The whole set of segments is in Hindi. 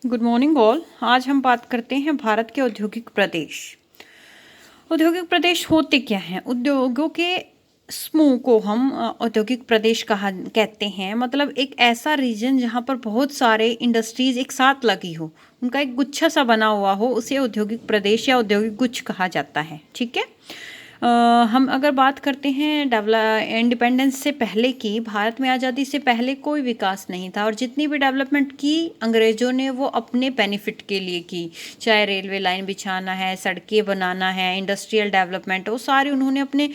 Good morning all. आज हम बात करते हैं भारत के औद्योगिक प्रदेश। औद्योगिक प्रदेश होते क्या हैं? उद्योगों के समूह को हम औद्योगिक प्रदेश कहा कहते हैं। मतलब एक ऐसा रीजन जहाँ पर बहुत सारे इंडस्ट्रीज एक साथ लगी हो, उनका एक गुच्छा सा बना हुआ हो, उसे औद्योगिक प्रदेश या औद्योगिक गुच्छ कहा जाता है। ठीक है। हम अगर बात करते हैं इंडिपेंडेंस से पहले की, भारत में आज़ादी से पहले कोई विकास नहीं था और जितनी भी डेवलपमेंट की अंग्रेज़ों ने वो अपने बेनिफिट के लिए की। चाहे रेलवे लाइन बिछाना है, सड़कें बनाना है, इंडस्ट्रियल डेवलपमेंट, वो सारे उन्होंने अपने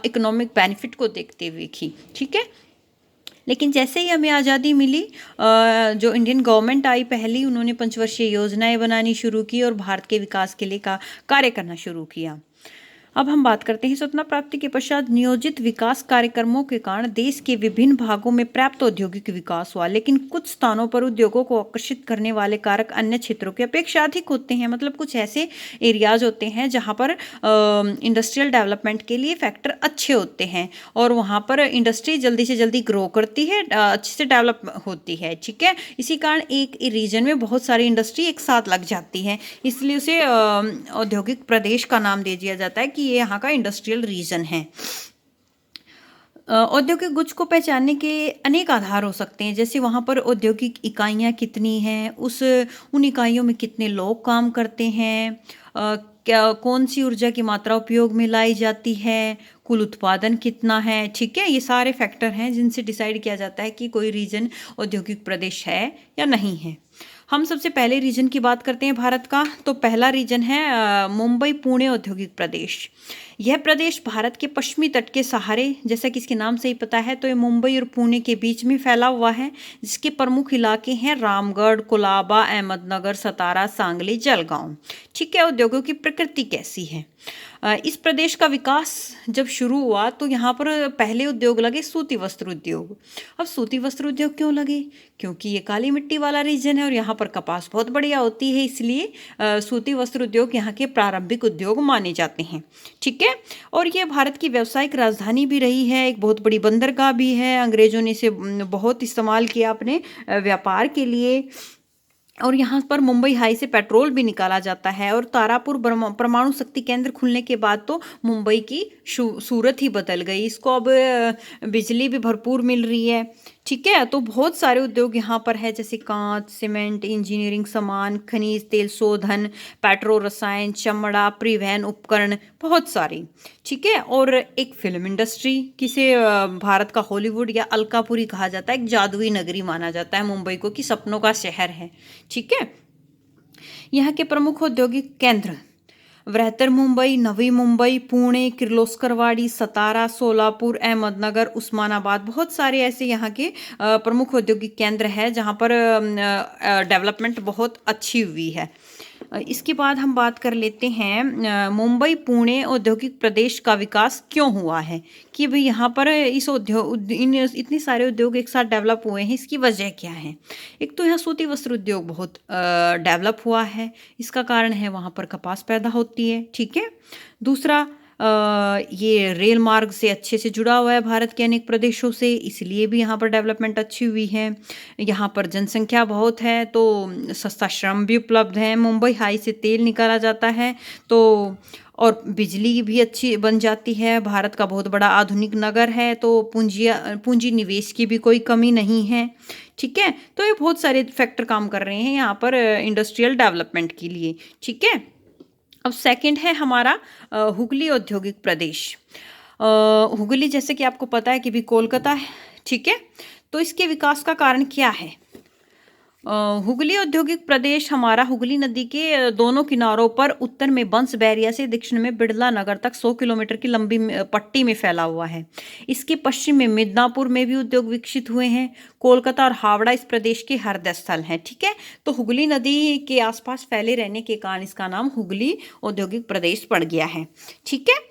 इकोनॉमिक बेनिफिट को देखते हुए की। ठीक है। लेकिन जैसे ही हमें आज़ादी मिली, जो इंडियन गवर्नमेंट आई पहली, उन्होंने पंचवर्षीय योजनाएं बनानी शुरू की और भारत के विकास के लिए कार्य करना शुरू किया। अब हम बात करते हैं स्वतंत्रता प्राप्ति के पश्चात नियोजित विकास कार्यक्रमों के कारण देश के विभिन्न भागों में पर्याप्त औद्योगिक विकास हुआ, लेकिन कुछ स्थानों पर उद्योगों को आकर्षित करने वाले कारक अन्य क्षेत्रों की अपेक्षा अधिक होते हैं। मतलब कुछ ऐसे एरियाज होते हैं जहां पर इंडस्ट्रियल डेवलपमेंट के लिए फैक्टर अच्छे होते हैं और वहां पर इंडस्ट्री जल्दी से जल्दी ग्रो करती है, अच्छे से डेवलप होती है। ठीक है। इसी कारण एक रीजन में बहुत सारी इंडस्ट्री एक साथ लग जाती है, इसलिए उसे औद्योगिक प्रदेश का नाम दे दिया जाता है कि ये यहाँ का इंडस्ट्रियल रीजन है। औद्योगिक गुच्छ को पहचानने के अनेक आधार हो सकते हैं, जैसे वहाँ पर औद्योगिक इकाइयाँ कितनी हैं, उन इकाइयों में कितने लोग काम करते हैं, क्या कौन सी ऊर्जा की मात्रा उपयोग में लाई जाती है, कुल उत्पादन कितना है। ठीक है। ये सारे फैक्टर हैं जिनसे डिसाइड किया जाता है कि कोई रीजन औद्योगिक प्रदेश है या नहीं है। हम सबसे पहले रीजन की बात करते हैं भारत का। तो पहला रीजन है मुंबई पुणे औद्योगिक प्रदेश। यह प्रदेश भारत के पश्चिमी तट के सहारे, जैसा कि इसके नाम से ही पता है, तो ये मुंबई और पुणे के बीच में फैला हुआ है, जिसके प्रमुख इलाके हैं रामगढ़, कोलाबा, अहमदनगर, सतारा, सांगली, जलगांव। ठीक है। उद्योगों की प्रकृति कैसी है? इस प्रदेश का विकास जब शुरू हुआ तो यहाँ पर पहले उद्योग लगे सूती वस्त्र उद्योग। अब सूती वस्त्र उद्योग क्यों लगे? क्योंकि ये काली मिट्टी वाला रीजन है और यहाँ पर कपास बहुत बढ़िया होती है, इसलिए सूती वस्त्र उद्योग यहाँ के प्रारंभिक उद्योग माने जाते हैं। ठीक है। और ये भारत की व्यावसायिक राजधानी भी रही है, एक बहुत बड़ी बंदरगाह भी है। अंग्रेजों ने इसे बहुत इस्तेमाल किया अपने व्यापार के लिए। और यहाँ पर मुंबई हाई से पेट्रोल भी निकाला जाता है। और तारापुर परमाणु शक्ति केंद्र खुलने के बाद तो मुंबई की सूरत ही बदल गई। इसको अब बिजली भी भरपूर मिल रही है। ठीक है। तो बहुत सारे उद्योग यहाँ पर है, जैसे कांच, सीमेंट, इंजीनियरिंग सामान, खनिज तेल शोधन, पेट्रो रसायन, चमड़ा, परिवहन उपकरण, बहुत सारी। ठीक है। और एक फिल्म इंडस्ट्री, किसे भारत का हॉलीवुड या अलकापुरी कहा जाता है, एक जादुई नगरी माना जाता है मुंबई को, कि सपनों का शहर है। ठीक है। यहाँ के प्रमुख औद्योगिक केंद्र वृहत्तर मुंबई, नवी मुंबई, पुणे, किर्लोस्करवाड़ी, सतारा, सोलापुर, अहमदनगर, उस्मानाबाद, बहुत सारे ऐसे यहाँ के प्रमुख औद्योगिक केंद्र हैं जहाँ पर डेवलपमेंट बहुत अच्छी हुई है। इसके बाद हम बात कर लेते हैं मुंबई पुणे औद्योगिक प्रदेश का विकास क्यों हुआ है, कि भाई यहाँ पर इतने सारे उद्योग एक साथ डेवलप हुए हैं, इसकी वजह क्या है। एक तो यहाँ सूती वस्त्र उद्योग बहुत डेवलप हुआ है, इसका कारण है वहाँ पर कपास पैदा होती है। ठीक है। दूसरा, ये रेल मार्ग से अच्छे से जुड़ा हुआ है भारत के अनेक प्रदेशों से, इसलिए भी यहाँ पर डेवलपमेंट अच्छी हुई है। यहाँ पर जनसंख्या बहुत है तो सस्ता श्रम भी उपलब्ध है। मुंबई हाई से तेल निकाला जाता है तो, और बिजली भी अच्छी बन जाती है। भारत का बहुत बड़ा आधुनिक नगर है तो पूंजी निवेश की भी कोई कमी नहीं है। ठीक है। तो ये बहुत सारे फैक्टर काम कर रहे हैं यहाँ पर इंडस्ट्रियल डेवलपमेंट के लिए। ठीक है। अब सेकंड है हमारा हुगली औद्योगिक प्रदेश। हुगली, जैसे कि आपको पता है कि भी कोलकाता है। ठीक है। तो इसके विकास का कारण क्या है? हुगली औद्योगिक प्रदेश हमारा हुगली नदी के दोनों किनारों पर उत्तर में बंस बैरिया से दक्षिण में बिड़ला नगर तक 100 किलोमीटर की लंबी पट्टी में फैला हुआ है। इसके पश्चिम में मिदनापुर में भी उद्योग विकसित हुए हैं। कोलकाता और हावड़ा इस प्रदेश के हृदय स्थल हैं। ठीक है। तो हुगली नदी के आसपास फैले रहने के कारण इसका नाम हुगली औद्योगिक प्रदेश पड़ गया है। ठीक है।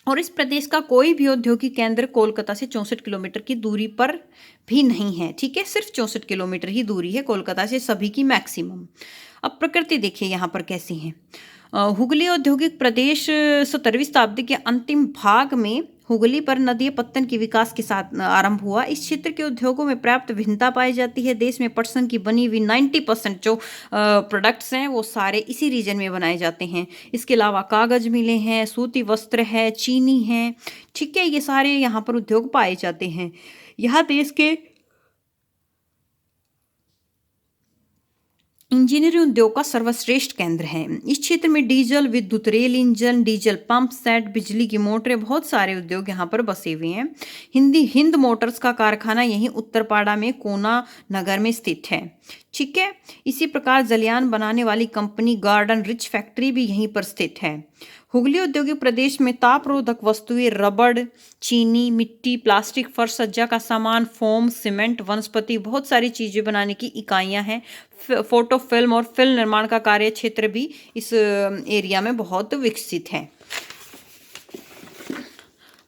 और इस प्रदेश का कोई भी औद्योगिक केंद्र कोलकाता से 64 किलोमीटर की दूरी पर भी नहीं है। ठीक है। सिर्फ 64 किलोमीटर ही दूरी है कोलकाता से सभी की मैक्सिमम। अब प्रकृति देखिए यहाँ पर कैसी है। हुगली औद्योगिक प्रदेश 17वीं शताब्दी के अंतिम भाग में हुगली पर नदी पत्तन के विकास के साथ आरंभ हुआ। इस क्षेत्र के उद्योगों में पर्याप्त भिन्नता पाई जाती है। देश में पटसन की बनी हुई 90% जो प्रोडक्ट्स हैं वो सारे इसी रीजन में बनाए जाते हैं। इसके अलावा कागज मिलें हैं, सूती वस्त्र है, चीनी है, ठीक है, ये सारे यहाँ पर उद्योग पाए जाते हैं। यह देश के इंजीनियरिंग उद्योग का सर्वश्रेष्ठ केंद्र है। इस क्षेत्र में डीजल, विद्युत, rail engine, diesel pump set, बिजली की मोटरें, बहुत सारे उद्योग यहाँ पर बसे हुए हैं। हिंद मोटर्स का कारखाना यहीं उत्तरपाड़ा में कोना नगर में स्थित है, ठीक है। इसी प्रकार जलियान बनाने वाली कंपनी गार्डन रिच फैक्ट्री भी यहीं पर स्थित है। हुगली औद्योगिक प्रदेश में तापरोधक वस्तुएं, रबड़, चीनी, मिट्टी, प्लास्टिक, फर्श सज्जा का सामान, फोम, सीमेंट, वनस्पति, बहुत सारी चीजें बनाने की इकाइयां हैं। फोटो फिल्म और फिल्म निर्माण का कार्य क्षेत्र भी इस एरिया में बहुत विकसित है।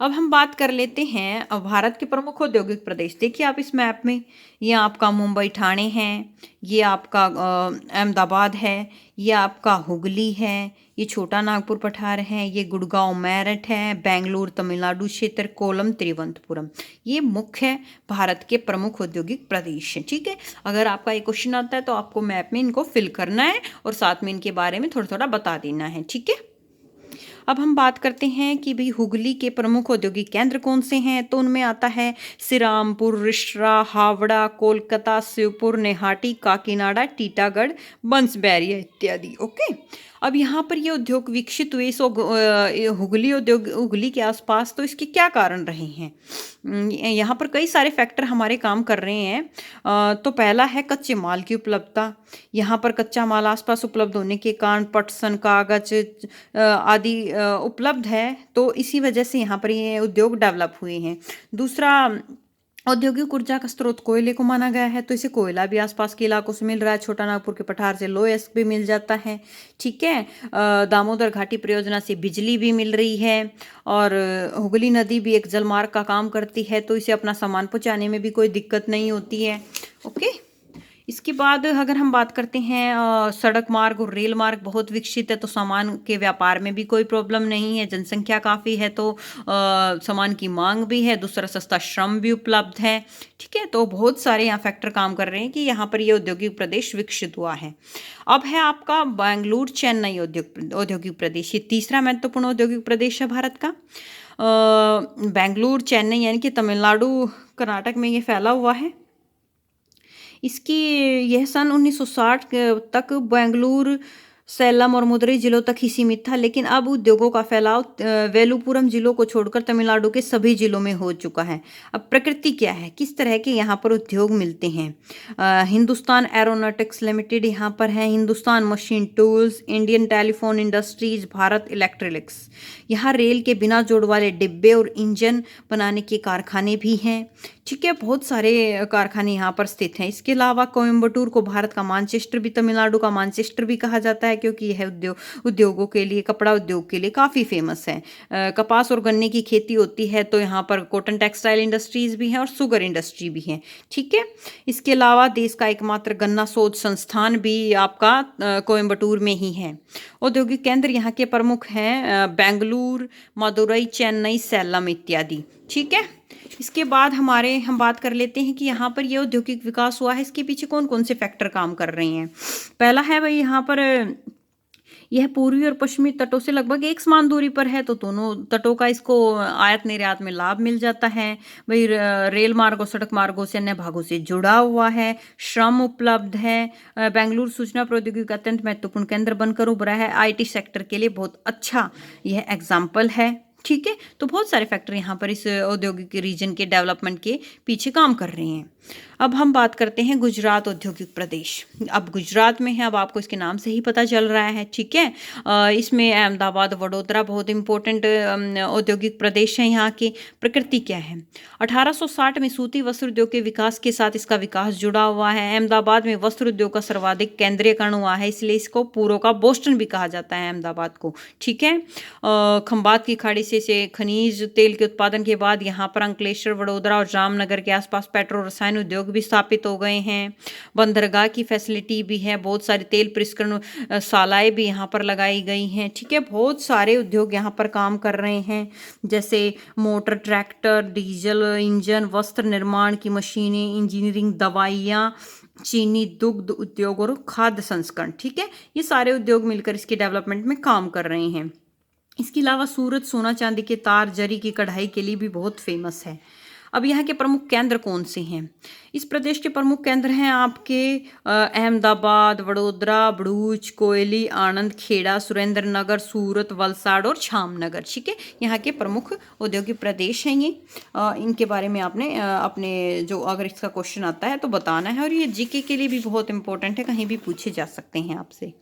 अब हम बात कर लेते हैं भारत के प्रमुख औद्योगिक प्रदेश। देखिए आप इस मैप में, ये आपका मुंबई ठाणे है, ये आपका अहमदाबाद है, ये आपका हुगली है, ये छोटा नागपुर पठार है, ये गुड़गांव मेरठ है, बेंगलुरु तमिलनाडु क्षेत्र, कोलम तिरुवनंतपुरम। ये मुख्य भारत के प्रमुख औद्योगिक प्रदेश हैं, ठीक है। अगर आपका ये क्वेश्चन आता है तो आपको मैप में इनको फिल करना है और साथ में इनके बारे में थोड़ा थोड़ा बता देना है, ठीक है। अब हम बात करते हैं कि भाई हुगली के प्रमुख औद्योगिक केंद्र कौन से हैं, तो उनमें आता है श्रीरामपुर, रिष्ठा, हावड़ा, कोलकाता, शिवपुर, नेहाटी, काकीनाडा, टीटागढ़, बंसबेरिया इत्यादि। ओके, अब यहाँ पर ये उद्योग विकसित हुए हुगली के आसपास, तो इसके क्या कारण रहे हैं। यहाँ पर कई सारे फैक्टर हमारे काम कर रहे हैं। तो पहला है कच्चे माल की उपलब्धता। यहाँ पर कच्चा माल आसपास उपलब्ध होने के कारण पटसन, कागज आदि उपलब्ध है, तो इसी वजह से यहाँ पर ये उद्योग डेवलप हुए हैं। दूसरा, औद्योगिक ऊर्जा का स्रोत कोयले को माना गया है, तो इसे कोयला भी आसपास के इलाकों से मिल रहा है। छोटा नागपुर के पठार से लोएस्क भी मिल जाता है, ठीक है। दामोदर घाटी परियोजना से बिजली भी मिल रही है, और हुगली नदी भी एक जलमार्ग का काम करती है, तो इसे अपना सामान पहुंचाने में भी कोई दिक्कत नहीं होती है। ओके, इसके बाद अगर हम बात करते हैं सड़क मार्ग और रेल मार्ग बहुत विकसित है, तो सामान के व्यापार में भी कोई प्रॉब्लम नहीं है। जनसंख्या काफ़ी है, तो सामान की मांग भी है। दूसरा, सस्ता श्रम भी उपलब्ध है, ठीक है। तो बहुत सारे यहाँ फैक्टर काम कर रहे हैं कि यहाँ पर ये औद्योगिक प्रदेश विकसित हुआ है। अब है आपका बेंगलुरु चेन्नई औद्योगिक प्रदेश। ये तीसरा महत्वपूर्ण औद्योगिक प्रदेश है भारत का। बेंगलुरु चेन्नई यानी कि तमिलनाडु कर्नाटक में ये फैला हुआ है। इसकी यह सन 1960 तक बेंगलुरु, सैलम और मदुरई जिलों तक ही सीमित था, लेकिन अब उद्योगों का फैलाव वेलुपुरम जिलों को छोड़कर तमिलनाडु के सभी जिलों में हो चुका है। अब प्रकृति क्या है, किस तरह के यहाँ पर उद्योग मिलते हैं। हिंदुस्तान एरोनॉटिक्स लिमिटेड यहाँ पर है, Hindustan machine tools, Indian telephone industries, Bharat electronics. यहाँ रेल के बिना जोड़ वाले डिब्बे और इंजन बनाने के कारखाने भी हैं, ठीक है। बहुत सारे कारखाने यहाँ पर स्थित हैं। इसके अलावा कोयम्बटूर को भारत का मानचेस्टर भी, तमिलनाडु का मानचेस्टर भी कहा जाता है, क्योंकि यह उद्योगों के लिए, कपड़ा उद्योग के लिए काफ़ी फेमस है। कपास और गन्ने की खेती होती है, तो यहाँ पर कॉटन टेक्सटाइल इंडस्ट्रीज भी हैं और शुगर इंडस्ट्री भी है, ठीक है। इसके अलावा देश का एकमात्र गन्ना शोध संस्थान भी आपका कोयम्बटूर में ही है। औद्योगिक केंद्र यहाँ के प्रमुख हैं बेंगलुरु, मदुरई, चेन्नई, सैलम इत्यादि, ठीक है। इसके बाद हम बात कर लेते हैं कि यहाँ पर ये औद्योगिक विकास हुआ है, इसके पीछे कौन कौन से फैक्टर काम कर रहे हैं। पहला है भाई, यहाँ पर यह पूर्वी और पश्चिमी तटों से लगभग एक समान दूरी पर है, तो दोनों तटों का इसको आयात निर्यात में लाभ मिल जाता है। भाई रेल मार्ग और सड़क मार्गों से अन्य भागों से जुड़ा हुआ है, श्रम उपलब्ध है। बेंगलुरु सूचना प्रौद्योगिकी का अत्यंत महत्वपूर्ण केंद्र बनकर उभरा है। आईटी सेक्टर के लिए बहुत अच्छा यह एग्जाम्पल है, ठीक है। तो बहुत सारे फैक्टर यहाँ पर इस औद्योगिक रीजन के डेवलपमेंट के पीछे काम कर रहे हैं। अब हम बात करते हैं गुजरात औद्योगिक प्रदेश। अब गुजरात में है, अब आपको इसके नाम से ही पता चल रहा है, ठीक है। इसमें अहमदाबाद, वडोदरा बहुत इंपॉर्टेंट औद्योगिक प्रदेश है। यहाँ की प्रकृति क्या है, 1860 में सूती वस्त्र उद्योग के विकास के साथ इसका विकास जुड़ा हुआ है। अहमदाबाद में वस्त्र उद्योग का सर्वाधिक केंद्रीयकरण हुआ है, इसलिए इसको पूर्व का बोस्टन भी कहा जाता है अहमदाबाद को, ठीक है। खंबात की खाड़ी से खनिज तेल के उत्पादन के बाद यहाँ पर अंकलेश्वर, वडोदरा और जामनगर के आसपास पेट्रो रसायन उद्योग उद्योग भी स्थापित हो गए हैं। बंदरगाह की फैसिलिटी भी है, बहुत सारी तेल परिष्करण शालाएँ भी यहाँ पर लगाई गई हैं, ठीक है। बहुत सारे उद्योग यहाँ पर काम कर रहे हैं, जैसे मोटर, ट्रैक्टर, डीजल इंजन, वस्त्र निर्माण की मशीनें, इंजीनियरिंग, दवाइयाँ, चीनी, दुग्ध उद्योग और खाद्य संस्करण, ठीक है। ये सारे उद्योग मिलकर इसके डेवलपमेंट में काम कर रहे हैं। इसके अलावा सूरत सोना चांदी के तार, जरी की कढ़ाई के लिए भी बहुत फेमस है। अब यहाँ के प्रमुख केंद्र कौन से हैं? इस प्रदेश के प्रमुख केंद्र हैं आपके अहमदाबाद, वडोदरा, भरूच, कोयली, आणंद, खेड़ा, सुरेंद्रनगर, सूरत, वलसाड़ और जामनगर, ठीक है। यहाँ के प्रमुख औद्योगिक प्रदेश हैं ये। इनके बारे में आपने अपने जो अगर इसका क्वेश्चन आता है तो बताना है, और ये जीके के लिए भी बहुत इंपॉर्टेंट है, कहीं भी पूछे जा सकते हैं आपसे।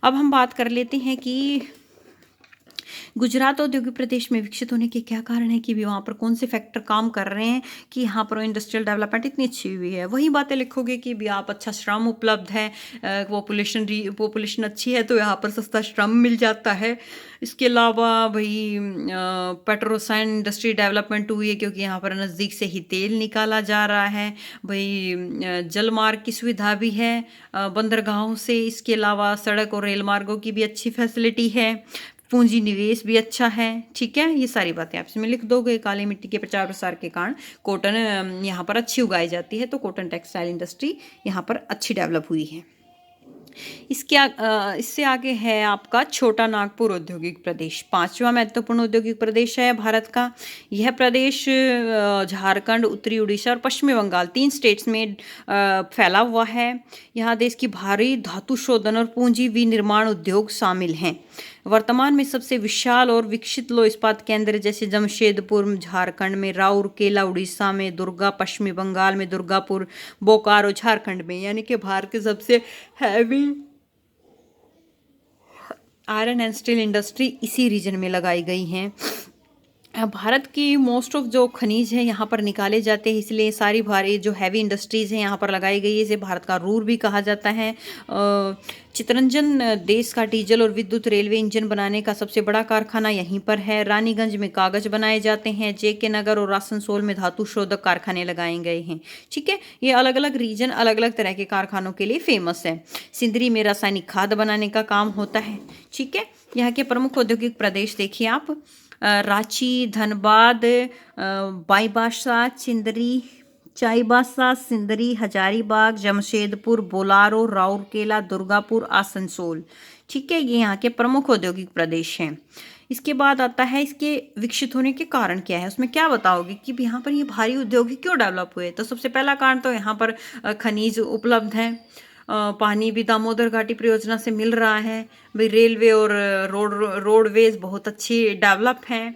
अब हम बात कर लेते हैं कि गुजरात औद्योगिक प्रदेश में विकसित होने के क्या कारण है, कि भी वहाँ पर कौन से फैक्टर काम कर रहे हैं कि यहाँ पर इंडस्ट्रियल डेवलपमेंट इतनी अच्छी हुई है। वही बातें लिखोगे कि भी आप अच्छा श्रम उपलब्ध है, पॉपुलेशन अच्छी है तो यहाँ पर सस्ता श्रम मिल जाता है। इसके अलावा भाई पेट्रोसाइन इंडस्ट्री डेवलपमेंट हुई है, क्योंकि यहाँ पर नज़दीक से ही तेल निकाला जा रहा है। भाई जल मार्ग की सुविधा भी है बंदरगाहों से। इसके अलावा सड़क और रेल मार्गों की भी अच्छी फैसिलिटी है। पूंजी निवेश भी अच्छा है, ठीक है। ये सारी बातें आप इसमें लिख दोगे। काली मिट्टी के प्रचार प्रसार के कारण कॉटन यहाँ पर अच्छी उगाई जाती है, तो कॉटन टेक्सटाइल इंडस्ट्री यहाँ पर अच्छी डेवलप हुई है। इससे आगे है आपका छोटा नागपुर औद्योगिक प्रदेश, पांचवा महत्वपूर्ण औद्योगिक प्रदेश है भारत का। यह प्रदेश झारखंड, उत्तरी उड़ीसा और पश्चिमी बंगाल 3 स्टेट्स में फैला हुआ है। यहाँ देश की भारी धातु शोधन और पूंजी विनिर्माण उद्योग शामिल हैं। वर्तमान में सबसे विशाल और विकसित लौह इस्पात केंद्र जैसे जमशेदपुर झारखंड में, राउरकेला उड़ीसा में, दुर्गा पश्चिमी बंगाल में, दुर्गापुर बोकारो झारखंड में, यानी कि भारत के सबसे heavy iron and steel industry इसी रीजन में लगाई गई हैं। भारत की मोस्ट ऑफ जो खनिज है यहाँ पर निकाले जाते हैं, इसलिए सारी भारी जो हैवी इंडस्ट्रीज़ हैं यहाँ पर लगाई गई है। इसे भारत का रूर भी कहा जाता है। चितरंजन देश का डीजल और विद्युत रेलवे इंजन बनाने का सबसे बड़ा कारखाना यहीं पर है। रानीगंज में कागज बनाए जाते हैं। जेके नगर और आसनसोल में धातु शोधक कारखाने लगाए गए हैं, ठीक है। ये अलग अलग रीजन अलग अलग तरह के कारखानों के लिए फेमस है। सिंदरी में रासायनिक खाद बनाने का काम होता है, ठीक है। यहाँ के प्रमुख औद्योगिक प्रदेश देखिए आप, रांची, धनबाद, बाईबासा, चिंदरी, चाईबासा, सिंदरी, हजारीबाग, जमशेदपुर, बोलारो, राउरकेला, दुर्गापुर, आसनसोल, ठीक है। ये यहाँ के प्रमुख औद्योगिक प्रदेश हैं। इसके बाद आता है इसके विकसित होने के कारण क्या है, उसमें क्या बताओगे कि यहाँ पर ये भारी उद्योग क्यों डेवलप हुए। तो सबसे पहला कारण तो यहाँ पर खनिज उपलब्ध है। पानी भी दामोदर घाटी परियोजना से मिल रहा है। भाई रेलवे और रोडवेज बहुत अच्छी डेवलप हैं।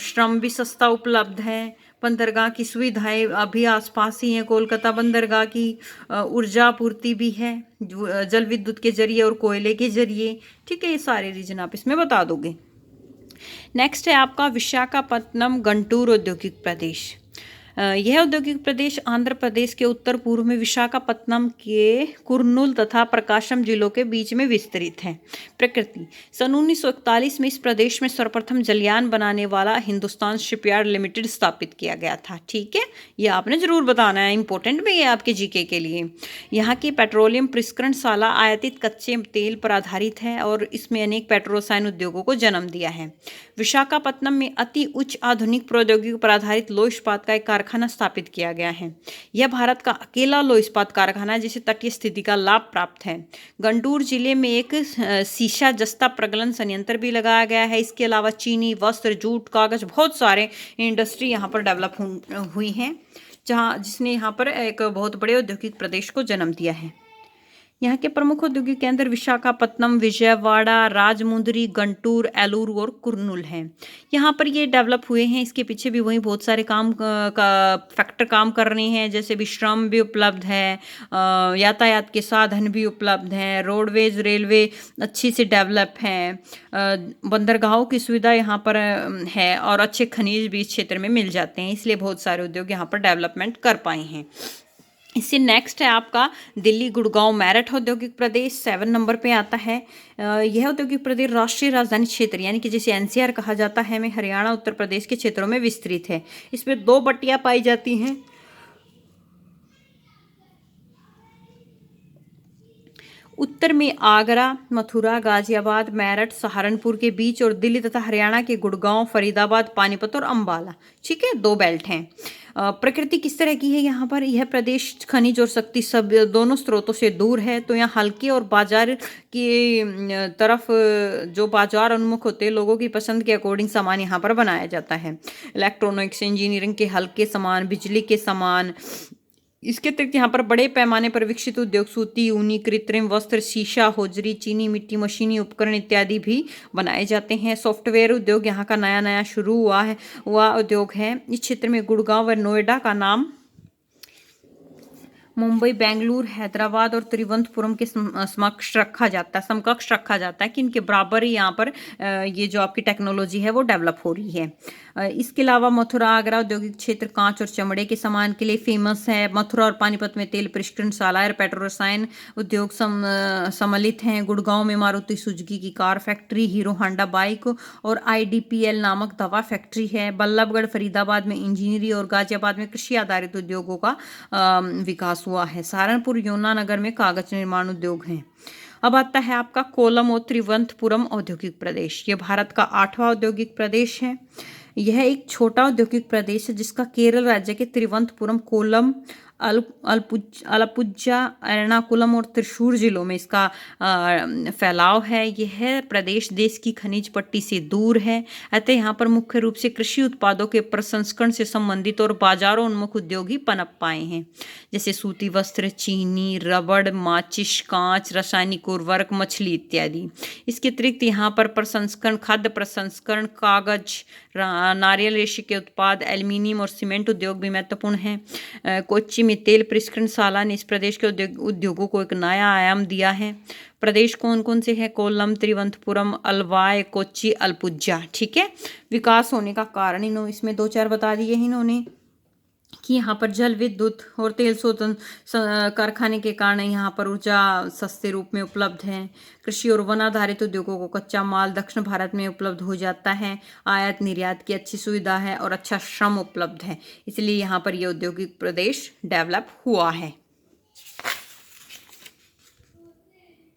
श्रम भी सस्ता उपलब्ध है। बंदरगाह की सुविधाएं अभी आसपास ही हैं। कोलकाता बंदरगाह की ऊर्जा आपूर्ति भी है जल विद्युत के जरिए और कोयले के जरिए, ठीक है। ये सारे रीजन आप इसमें बता दोगे। नेक्स्ट है आपका विशाखापत्तनम गंटूर औद्योगिक प्रदेश। यह औद्योगिक प्रदेश आंध्र प्रदेश के उत्तर पूर्व में विशाखापत्तनम के कुर्नूल तथा प्रकाशम जिलों के बीच में विस्तरित है। प्रकृति, सन 1941 में इस प्रदेश में सर्वप्रथम जलयान बनाने वाला हिंदुस्तान शिपयार्ड लिमिटेड स्थापित किया गया था, ठीक है। ये आपने जरूर बताना है, इंपॉर्टेंट भी है आपके जीके के लिए। यहाँ की पेट्रोलियम परिष्करणशाला आयातित कच्चे तेल पर आधारित है और इसमें अनेक पेट्रोरसायन उद्योगों को जन्म दिया है। विशाखापत्तनम में अति उच्च आधुनिक प्रौद्योगिकी पर आधारित लौह इस्पात का एक कारखाना स्थापित किया गया है। यह भारत का अकेला लौह इस्पात कारखाना है जिसे तटीय स्थिति का लाभ प्राप्त है। गंटूर जिले में एक सीसा जस्ता प्रगलन संयंत्र भी लगाया गया है। इसके अलावा चीनी, वस्त्र, जूट, कागज, बहुत सारे इंडस्ट्री यहाँ पर डेवलप हुई हैं, जिसने यहाँ पर एक बहुत बड़े औद्योगिक प्रदेश को जन्म दिया है। यहाँ के प्रमुख औद्योगिक केंद्र विशाखापत्तनम, विजयवाड़ा, राजमुंदरी, गंटूर, एलूर और कुर्नूल हैं। यहाँ पर ये डेवलप हुए हैं। इसके पीछे भी वही बहुत सारे काम का फैक्टर काम कर रहे हैं, जैसे भी श्रम भी उपलब्ध है, यातायात के साधन भी उपलब्ध हैं, रोडवेज रेलवे अच्छी से डेवलप हैं, बंदरगाहों की सुविधा यहाँ पर है और अच्छे खनिज भी इस क्षेत्र में मिल जाते हैं, इसलिए बहुत सारे उद्योग यहाँ पर डेवलपमेंट कर पाए हैं। इससे नेक्स्ट है आपका दिल्ली गुड़गांव मेरठ औद्योगिक प्रदेश 7 नंबर पे आता है। यह औद्योगिक प्रदेश राष्ट्रीय राजधानी क्षेत्र यानी कि जिसे एनसीआर कहा जाता है में हरियाणा उत्तर प्रदेश के क्षेत्रों में विस्तृत है। इसमें 2 पट्टियां पाई जाती हैं। उत्तर में आगरा, मथुरा, गाजियाबाद, मेरठ, सहारनपुर के बीच और दिल्ली तथा हरियाणा के गुड़गांव, फरीदाबाद, पानीपत और अंबाला। ठीक है, 2 बेल्ट हैं। प्रकृति किस तरह की है यहाँ पर? यह प्रदेश खनिज और शक्ति सब दोनों स्रोतों से दूर है, तो यहाँ हल्के और बाजार की तरफ जो बाजार उन्मुख होते हैं, लोगों की पसंद के अकॉर्डिंग सामान यहाँ पर बनाया जाता है। इलेक्ट्रॉनिक्स इंजीनियरिंग के हल्के सामान, बिजली के सामान, इसके अतिरिक्त यहाँ पर बड़े पैमाने पर विकसित उद्योग सूती, ऊनी, कृत्रिम वस्त्र, शीशा, होजरी, चीनी मिट्टी, मशीनी उपकरण इत्यादि भी बनाए जाते हैं। सॉफ्टवेयर उद्योग यहाँ का नया नया शुरू हुआ उद्योग है। इस क्षेत्र में गुड़गांव व नोएडा का नाम मुंबई, बेंगलुरु, हैदराबाद और त्रिवंतपुरम के समकक्ष रखा जाता है कि इनके बराबर ही यहाँ पर ये जो आपकी टेक्नोलॉजी है वो डेवलप हो रही है। इसके अलावा मथुरा, आगरा औद्योगिक क्षेत्र कांच और चमड़े के सामान के लिए फेमस है। मथुरा और पानीपत में तेल प्रसंस्करणशाला और पेट्रो रसायन उद्योग सम्मिलित हैं। गुड़गांव में मारुति सुजुकी की car factory, hero Honda bike और IDPL नामक दवा फैक्ट्री है। बल्लभगढ़, फरीदाबाद में इंजीनियरिंग और गाजियाबाद में कृषि आधारित उद्योगों का विकास हुआ है। सहारनपुर, यमुनानगर में कागज निर्माण उद्योग हैं। अब आता है आपका कोलम और त्रिवंतपुरम औद्योगिक प्रदेश। ये भारत का 8वां औद्योगिक प्रदेश है। यह एक छोटा औद्योगिक प्रदेश है जिसका केरल राज्य के त्रिवंतपुरम, कोलम, अलपुझा, एर्नाकुलम और त्रिशूर जिलों में इसका फैलाव है। यह प्रदेश देश की खनिज पट्टी से दूर है, अतः यहाँ पर मुख्य रूप से कृषि उत्पादों के प्रसंस्करण से संबंधित और बाजारों उन्मुख उद्योग ही पनप पाए हैं, जैसे सूती वस्त्र, चीनी, रबड़, माचिस, कांच, रासायनिक उर्वरक, मछली इत्यादि। इसके अतिरिक्त यहाँ पर प्रसंस्करण, खाद्य प्रसंस्करण, कागज, नारियल रेशे के उत्पाद, एल्यूमिनियम और सीमेंट उद्योग भी महत्वपूर्ण हैं। कोच्चि में तेल प्रसंस्करणशाला ने इस प्रदेश के उद्योगों को एक नया आयाम दिया है। प्रदेश कौन कौन से हैं? कोल्लम, त्रिवंतपुरम, अलवाय, कोच्चि, अलपुझा। ठीक है, विकास होने का कारण इसमें 2-4 बता दिए हैं इन्होंने कि यहाँ पर जल विद्युत और तेल शोधन कारखाने के कारण यहाँ पर ऊर्जा सस्ते रूप में उपलब्ध है। कृषि और वन आधारित उद्योगों को कच्चा माल दक्षिण भारत में उपलब्ध हो जाता है। आयात निर्यात की अच्छी सुविधा है और अच्छा श्रम उपलब्ध है, इसलिए यहाँ पर यह औद्योगिक प्रदेश डेवलप हुआ है।